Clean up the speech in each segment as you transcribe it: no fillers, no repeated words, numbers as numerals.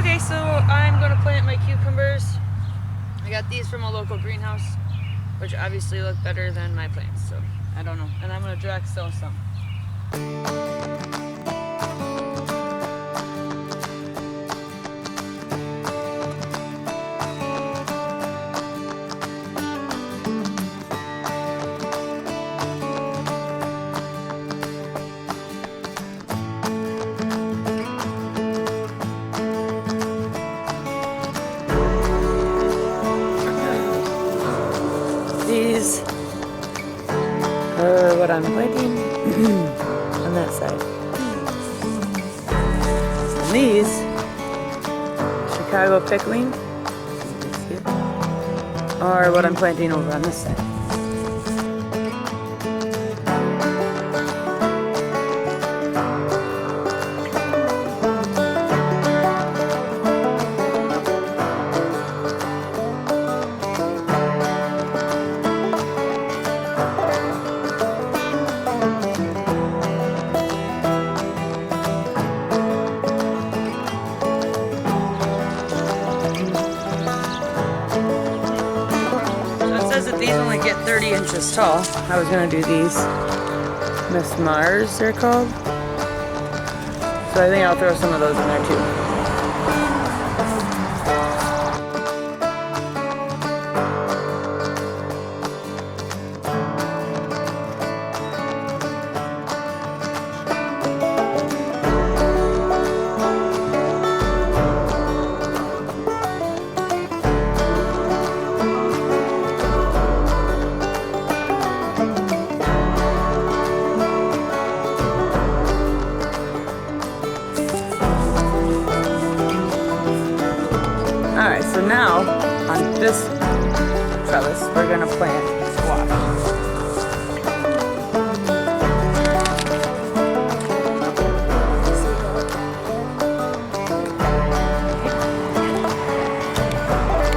Okay, so I'm gonna plant my cucumbers. I got these from a local greenhouse, which obviously look better than my plants, so I don't know. And I'm gonna direct sow some. These are what I'm planting on that side. And these, Chicago pickling, are what I'm planting over on this side. These only get 30 inches tall. I was gonna do these Miss Mars, they're called. So I think I'll throw some of those in there too. Alright, so now on this trellis we're gonna plant squash.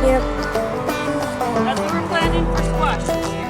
Yep. That's what we're planting for squash this year.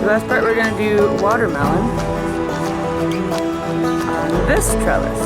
The last part we're going to do watermelon on this trellis.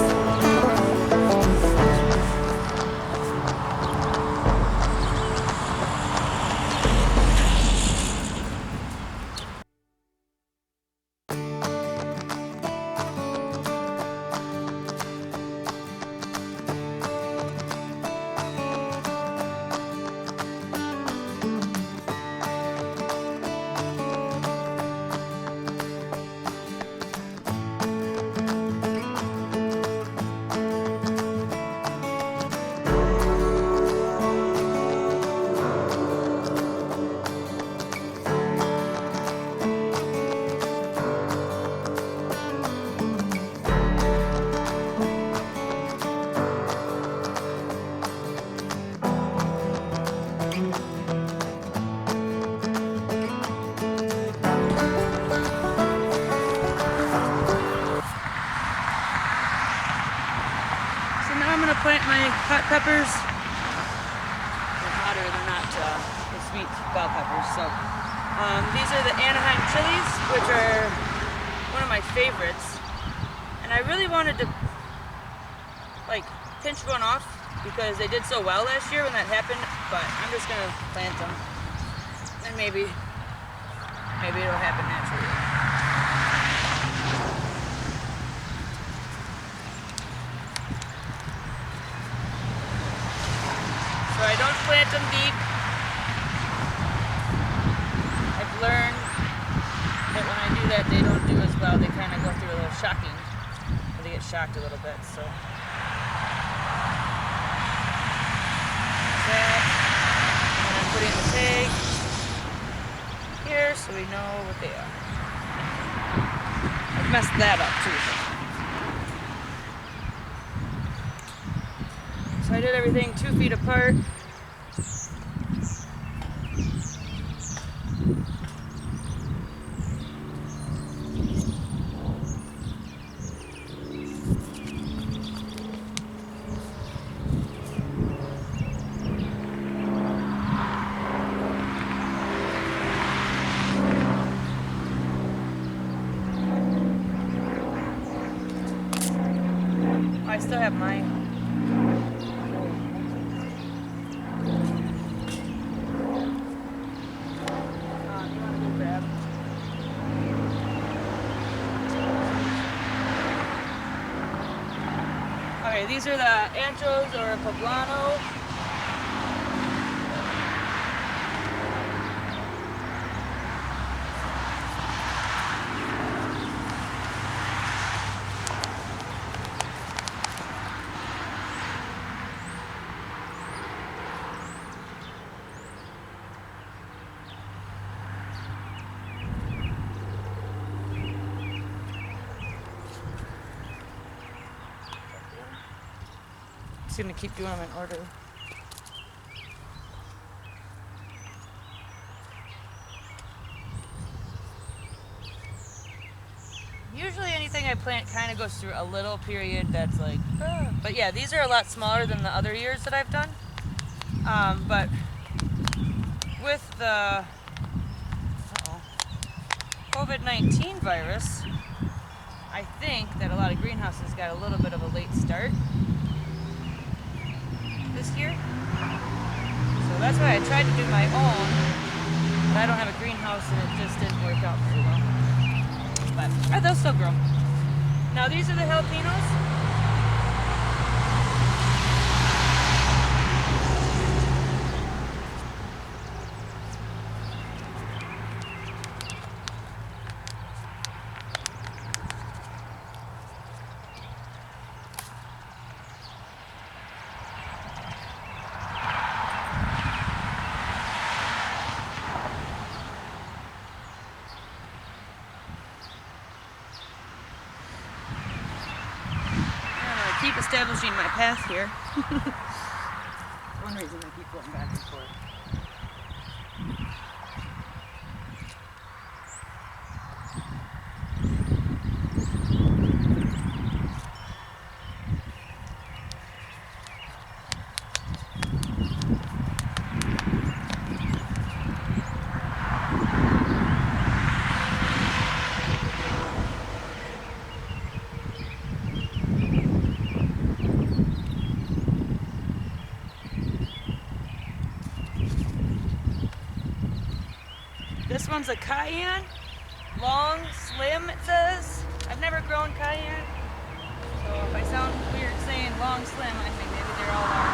Plant my hot peppers. They're hotter, they're not the sweet bell peppers. So these are the Anaheim chilies, which are one of my favorites. And I really wanted to like pinch one off because they did so well last year when that happened, but I'm just gonna plant them. And maybe it'll happen naturally. So I don't plant them deep. I've learned that when I do that, they don't do as well. They kind of go through a little shocking. They get shocked a little bit, so. That. And I'm putting the tag here so we know what they are. I've messed that up too. So I did everything 2 feet apart. I still have mine. You want to go grab? Okay, these are the anchos or poblano. Just gonna keep doing them in order. Usually anything I plant kind of goes through a little period that's like, but yeah, these are a lot smaller than the other years that I've done. But with the COVID-19 virus, I think that a lot of greenhouses got a little bit of a late start this year. So that's why I tried to do my own, but I don't have a greenhouse and it just didn't work out very well. But they'll still grow. Now these are the jalapenos. Keep establishing my path here. One reason I keep going back and forth. This one's a cayenne, long, slim, it says. I've never grown cayenne, so if I sound weird saying long, slim, I think maybe they're all are.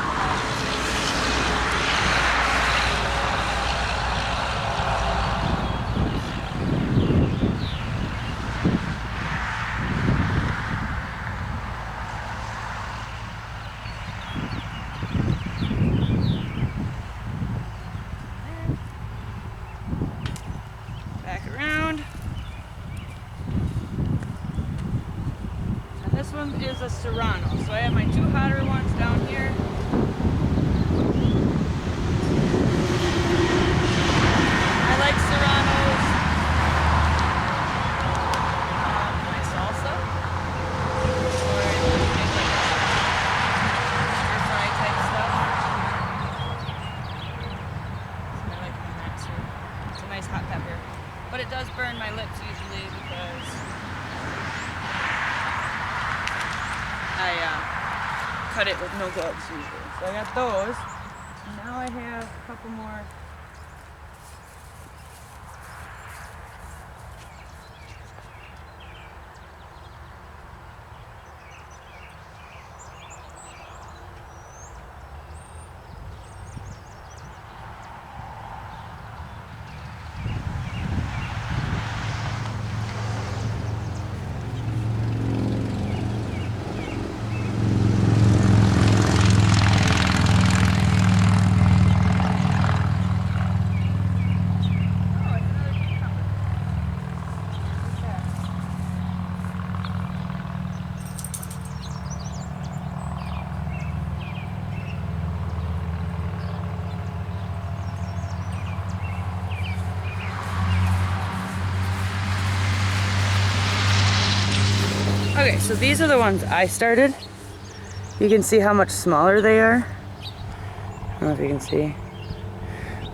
This one is a Serrano, so I have my two hotter ones down here. I like Serranos. My salsa, or I make like stir fry type stuff. I like that too. It's a nice hot pepper, but it does burn my lips usually because I cut it with no gloves usually. So I got those. Now I have a couple more. Okay, so these are the ones I started. You can see how much smaller they are. I don't know if you can see.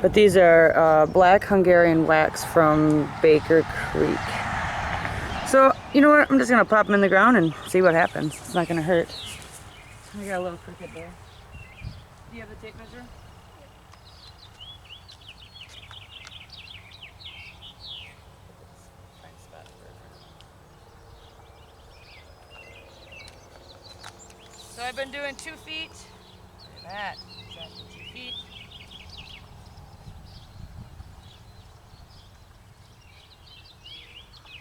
But these are black Hungarian wax from Baker Creek. So, you know what? I'm just going to pop them in the ground and see what happens. It's not going to hurt. I got a little crooked there. Do you have the tape measure? So I've been doing 2 feet. Look at that. Exactly 2 feet.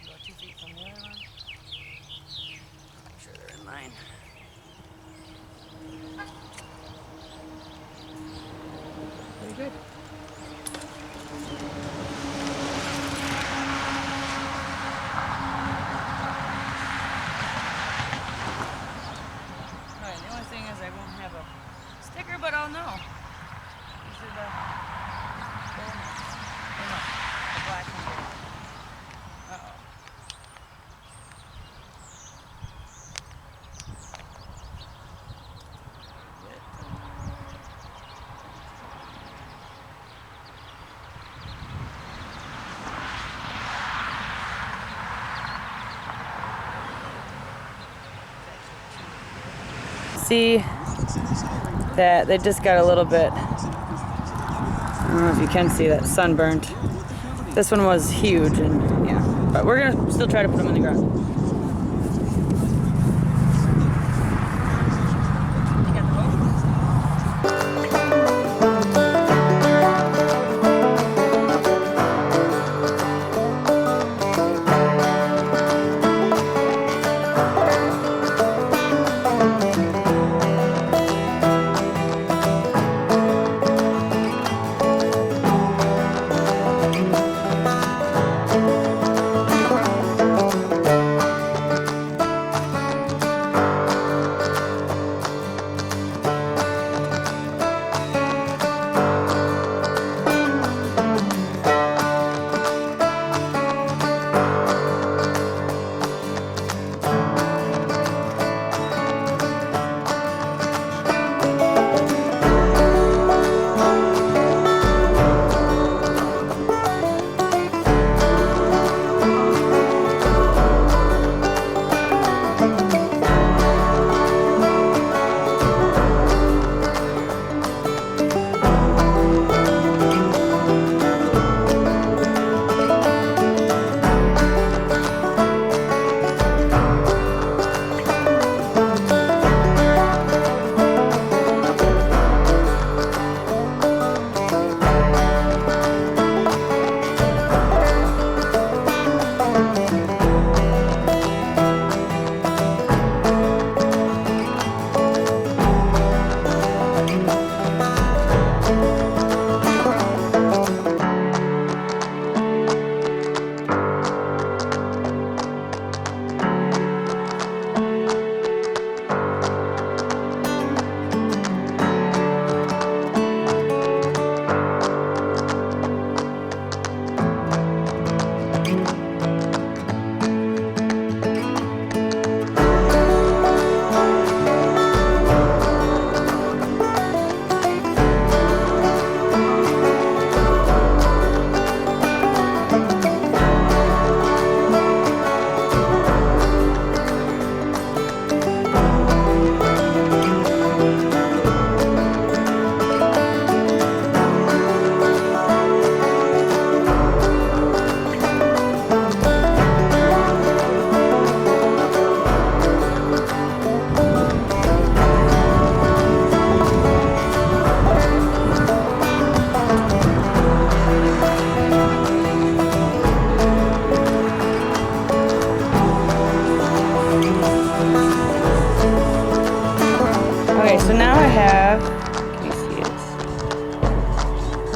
Go 2 feet from the other one. Make sure they're in line. Pretty good. But I'll know. These are the black ones. Uh-oh. See that they just got a little bit, I don't know if you can see that, sunburned. This one was huge, and yeah, but we're gonna still try to put them in the ground.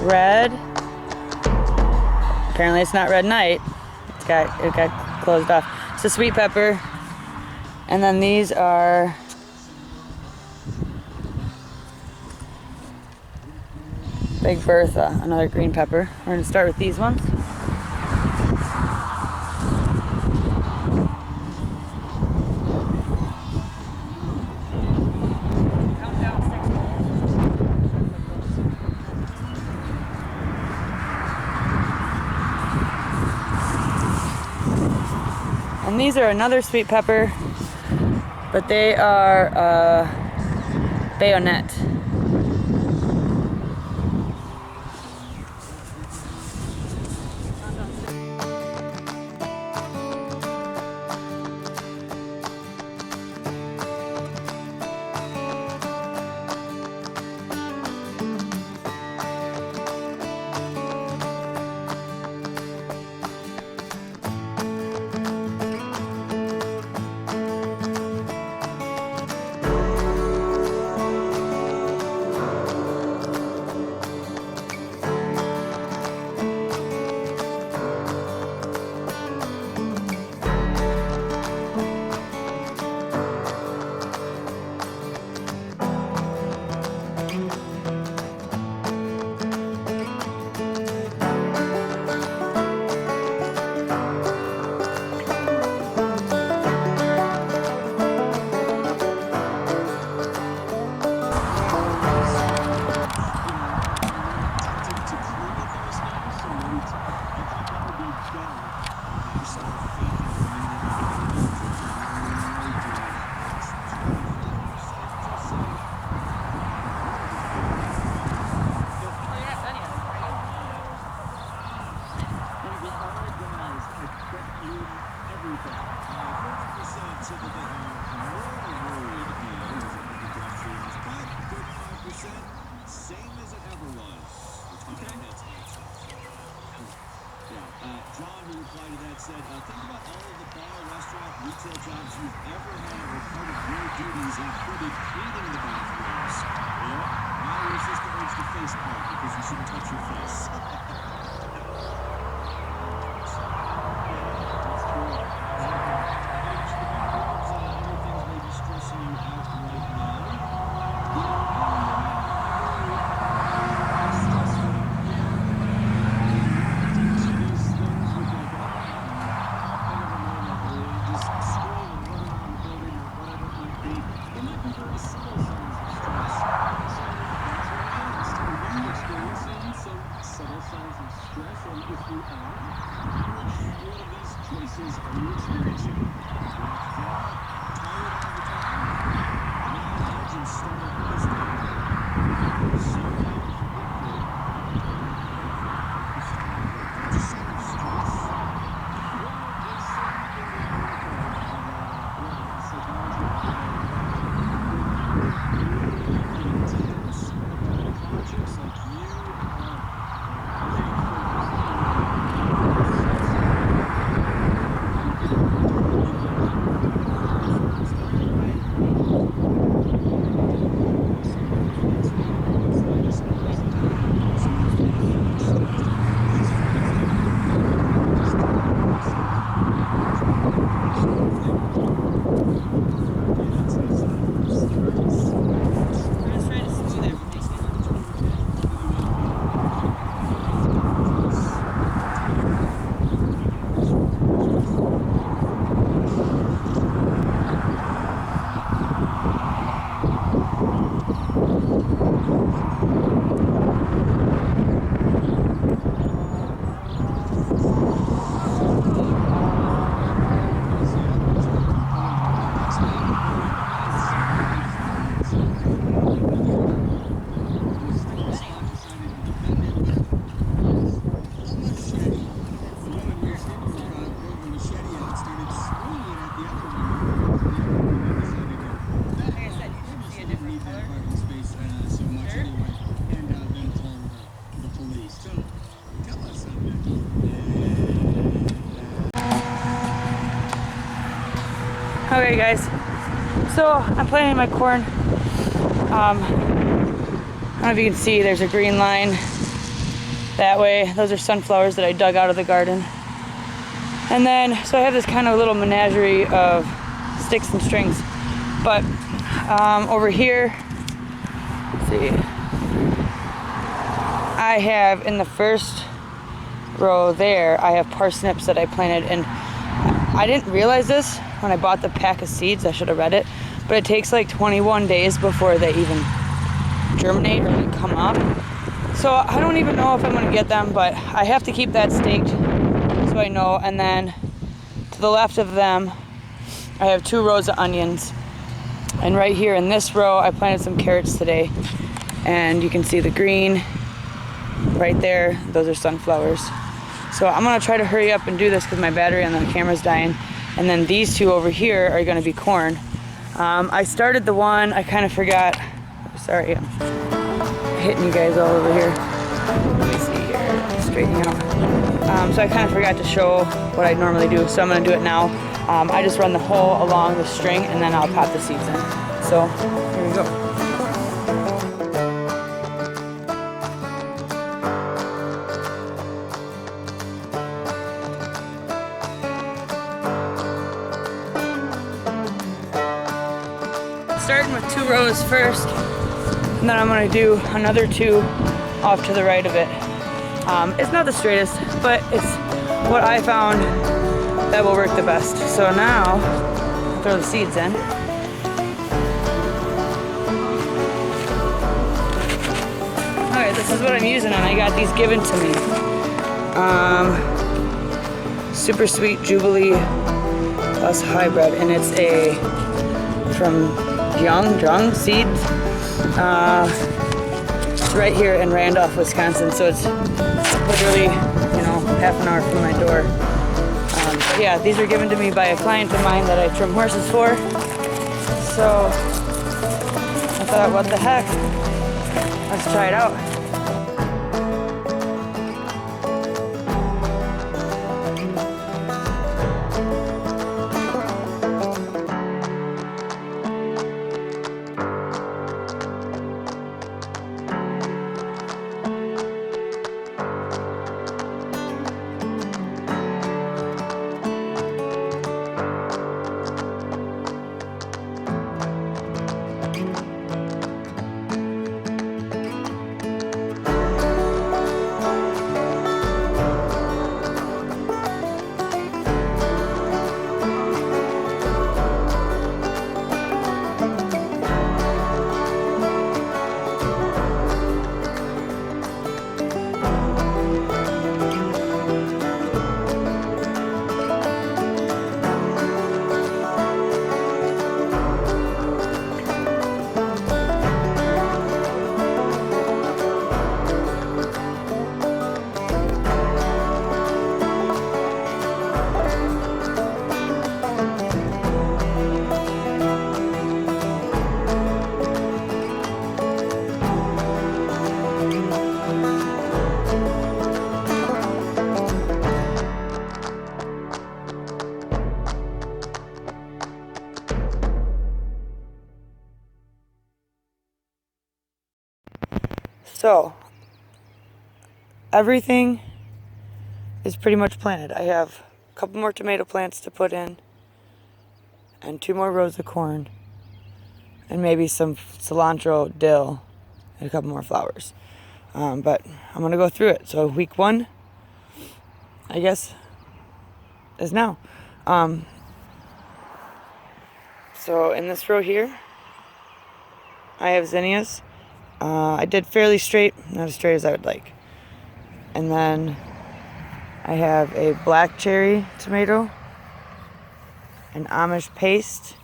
red. Apparently it's not red night. It got closed off. It's a sweet pepper. And then these are Big Bertha, another green pepper. We're gonna start with these ones. And these are another sweet pepper, but they are bayonet. John, who replied to that, said, think about all of the bar, restaurant, retail jobs you've ever had where part of your duties included cleaning the bathrooms. Well, now your sister urged the face part because you shouldn't touch your face. Okay guys, so I'm planting my corn. I don't know if you can see, there's a green line that way. Those are sunflowers that I dug out of the garden. And then, so I have this kind of little menagerie of sticks and strings. But over here, let's see, I have in the first row there, I have parsnips that I planted, and I didn't realize this when I bought the pack of seeds. I should have read it, but it takes like 21 days before they even germinate or like come up. So I don't even know if I'm gonna get them, but I have to keep that staked so I know. And then to the left of them, I have 2 rows of onions. And right here in this row, I planted some carrots today. And you can see the green right there. Those are sunflowers. So I'm gonna try to hurry up and do this because my battery on the camera's dying. And then these 2 over here are gonna be corn. I started the one, I kind of forgot. Sorry, I'm hitting you guys all over here. Let me see here, straightening out. So I kind of forgot to show what I normally do, so I'm gonna do it now. I just run the hole along the string and then I'll pop the seeds in. So, here we go. Starting with 2 rows first, and then I'm gonna do another 2 off to the right of it. It's not the straightest, but it's what I found that will work the best. So now, throw the seeds in. Alright, this is what I'm using, and I got these given to me. Super Sweet Jubilee Plus Hybrid, and it's from Jung Seeds. It's right here in Randolph, Wisconsin, so it's literally, half an hour from my door. But yeah, these were given to me by a client of mine that I trim horses for. So I thought, what the heck? Let's try it out. So, everything is pretty much planted. I have a couple more tomato plants to put in, and 2 more rows of corn, and maybe some cilantro, dill, and a couple more flowers. But I'm going to go through it. So week 1, I guess, is now. So in this row here, I have zinnias. I did fairly straight, not as straight as I would like. And then I have a black cherry tomato, an Amish paste,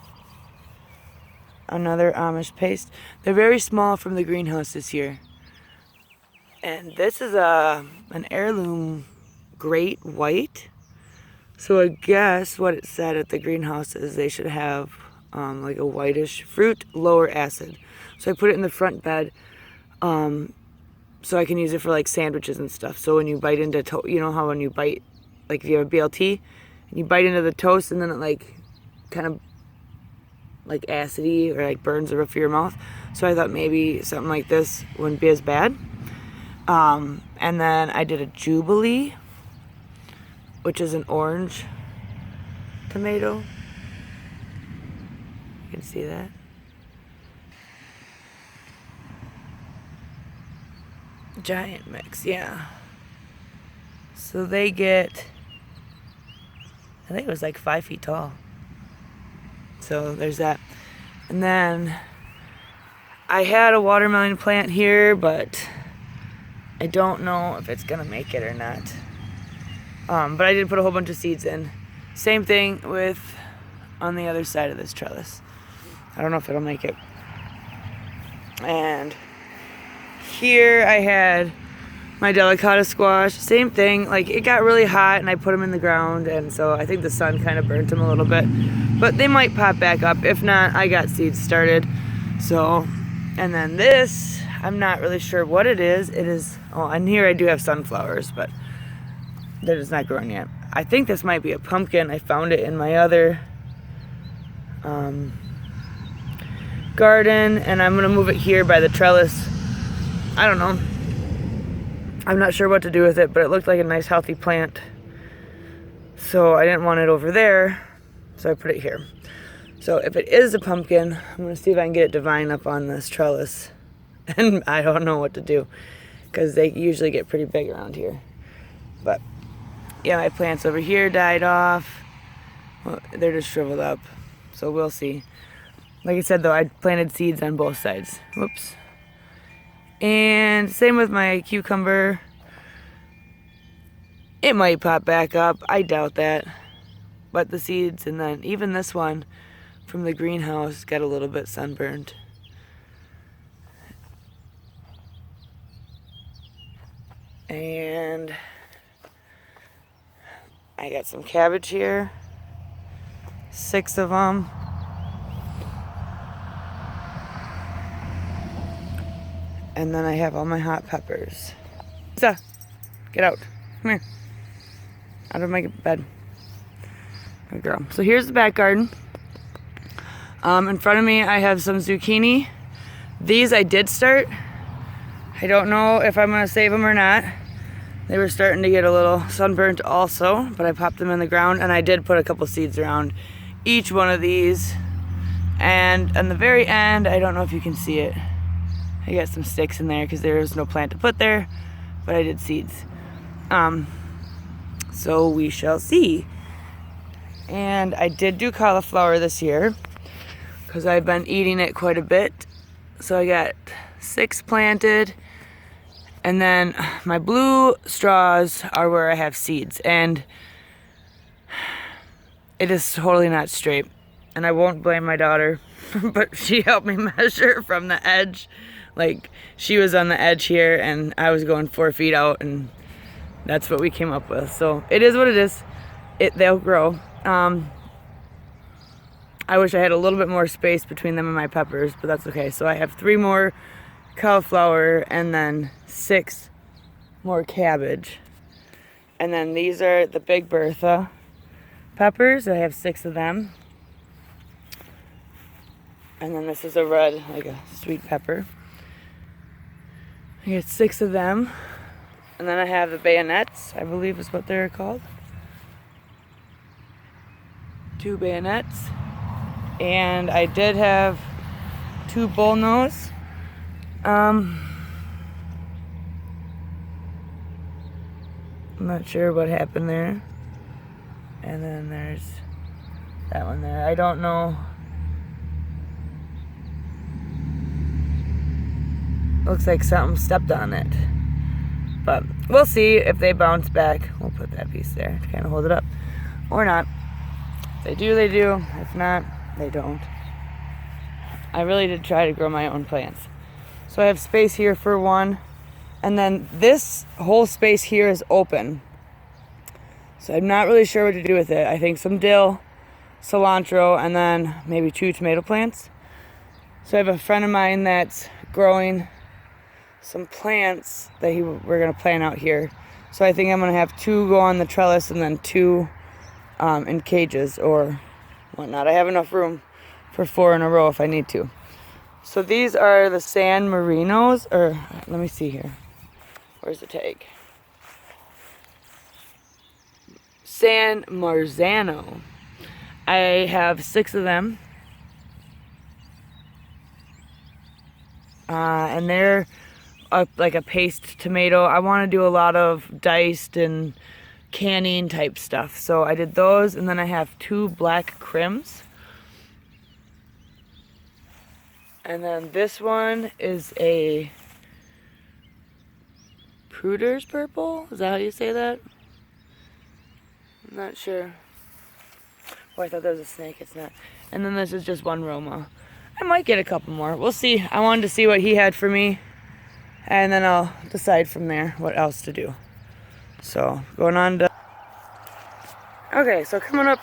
another Amish paste. They're very small from the greenhouse this year. And this is an heirloom great white. So I guess what it said at the greenhouse is they should have like a whitish fruit, lower acid. So I put it in the front bed so I can use it for like sandwiches and stuff. So when you bite into you know how when you bite, like if you have a BLT and you bite into the toast and then it like kind of like acidy or like burns the roof of your mouth. So I thought maybe something like this wouldn't be as bad. And then I did a Jubilee, which is an orange tomato. You can see that. Giant mix, yeah. So they get, I think it was like 5 feet tall. So there's that. And then I had a watermelon plant here, but I don't know if it's gonna make it or not. But I did put a whole bunch of seeds in. Same thing with on the other side of this trellis. I don't know if it'll make it. And here I had my delicata squash. Same thing, like it got really hot and I put them in the ground, and so I think the sun kind of burnt them a little bit. But they might pop back up. If not, I got seeds started. So, and then this, I'm not really sure what it is. It is, oh, and here I do have sunflowers, but they're just not growing yet. I think this might be a pumpkin. I found it in my other garden, and I'm gonna move it here by the trellis. I don't know. I'm not sure what to do with it, but it looked like a nice healthy plant. So I didn't want it over there, so I put it here. So if it is a pumpkin, I'm gonna see if I can get it to vine up on this trellis. And I don't know what to do, because they usually get pretty big around here. But yeah, my plants over here died off. Well, they're just shriveled up, so we'll see. Like I said though, I planted seeds on both sides. Whoops. And same with my cucumber. It might pop back up. I doubt that. But the seeds, and then even this one from the greenhouse got a little bit sunburned. And I got some cabbage here. 6 of them. And then I have all my hot peppers. Lisa, get out. Come here. Out of my bed. Good girl. So here's the back garden. In front of me I have some zucchini. These I did start. I don't know if I'm going to save them or not. They were starting to get a little sunburnt also, but I popped them in the ground, and I did put a couple seeds around each one of these. And on the very end, I don't know if you can see it, I got some sticks in there because there was no plant to put there, but I did seeds. So we shall see. And I did do cauliflower this year because I've been eating it quite a bit. So I got 6 planted, and then my blue straws are where I have seeds, and it is totally not straight. And I won't blame my daughter, but she helped me measure from the edge. Like, she was on the edge here and I was going 4 feet out, and that's what we came up with. So it is what it is. They'll grow. I wish I had a little bit more space between them and my peppers, but that's okay. So I have 3 more cauliflower and then 6 more cabbage. And then these are the Big Bertha peppers. I have 6 of them. And then this is a red, like a sweet pepper. I got 6 of them. And then I have the bayonets, I believe is what they're called. 2 bayonets. And I did have 2 bullnose. I'm not sure what happened there. And then there's that one there. I don't know. Looks like something stepped on it. But we'll see if they bounce back. We'll put that piece there to kind of hold it up. Or not. If they do, they do. If not, they don't. I really did try to grow my own plants. So I have space here for one. And then this whole space here is open. So I'm not really sure what to do with it. I think some dill, cilantro, and then maybe 2 tomato plants. So I have a friend of mine that's growing some plants that we're going to plant out here. So I think I'm going to have 2 go on the trellis and then 2 in cages or whatnot. I have enough room for 4 in a row if I need to. So these are the San Marinos, or let me see here. Where's the tag? San Marzano. I have 6 of them. And they're like a paste tomato. I want to do a lot of diced and canning type stuff. So I did those, and then I have 2 black crims. And then this one is a Pruder's purple. Is that how you say that? I'm not sure. Oh, I thought that was a snake. It's not. And then this is just one Roma. I might get a couple more. We'll see. I wanted to see what he had for me, and then I'll decide from there what else to do. So, going on to... Okay, so coming up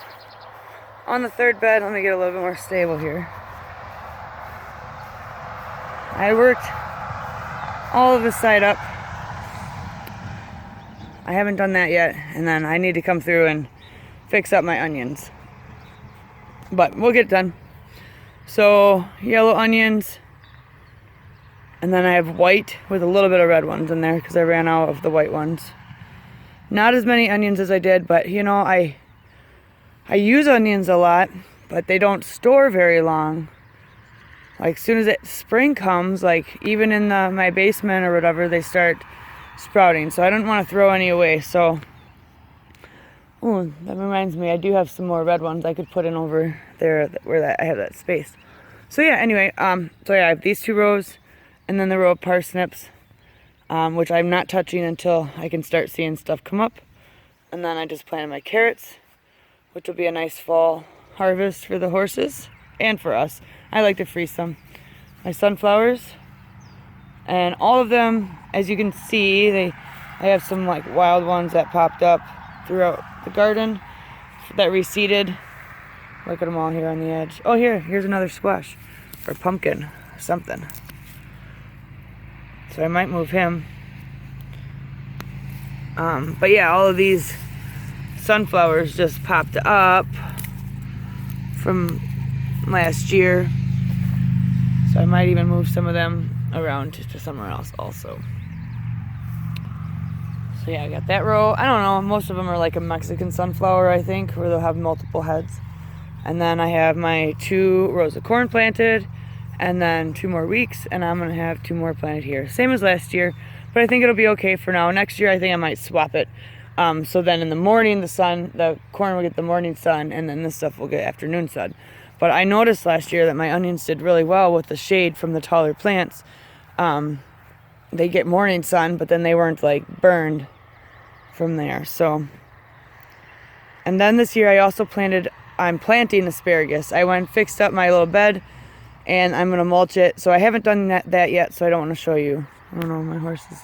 on the 3rd bed. Let me get a little bit more stable here. I worked all of this side up. I haven't done that yet, and then I need to come through and fix up my onions. But we'll get it done. So, yellow onions, and then I have white with a little bit of red ones in there because I ran out of the white ones. Not as many onions as I did, but you know, I use onions a lot, but they don't store very long. Like, as soon as spring comes, like even in my basement or whatever, they start sprouting. So I don't want to throw any away. So, oh, that reminds me, I do have some more red ones I could put in over there where I have that space. So yeah, anyway, so yeah, I have these 2 rows, and then the row of parsnips, which I'm not touching until I can start seeing stuff come up. And then I just planted my carrots, which will be a nice fall harvest for the horses and for us. I like to freeze some. My sunflowers, and all of them, as you can see, I have some like wild ones that popped up throughout the garden that reseeded. Look at them all here on the edge. Oh, here's another squash or pumpkin or something. So I might move him. But yeah, all of these sunflowers just popped up from last year. So I might even move some of them around to somewhere else also. So yeah, I got that row. I don't know, most of them are like a Mexican sunflower, I think, where they'll have multiple heads. And then I have my 2 rows of corn planted, and then 2 more weeks, and I'm gonna have 2 more planted here. Same as last year, but I think it'll be okay for now. Next year I think I might swap it. So then in the morning the corn will get the morning sun, and then this stuff will get afternoon sun. But I noticed last year that my onions did really well with the shade from the taller plants. They get morning sun, but then they weren't like burned from there. So, and then this year I'm planting asparagus. I went and fixed up my little bed, and I'm gonna mulch it. So I haven't done that yet, so I don't want to show you. I don't know, my horse is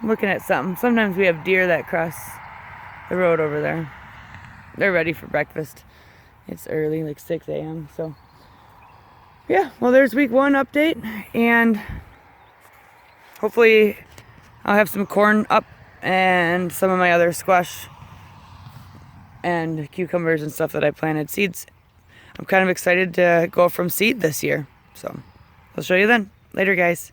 looking at something. Sometimes we have deer that cross the road over there. They're ready for breakfast. It's early, like 6 a.m. So yeah, well, there's week 1 update, and hopefully I'll have some corn up and some of my other squash and cucumbers and stuff that I planted seeds. I'm kind of excited to go from seed this year. So I'll show you then. Later, guys.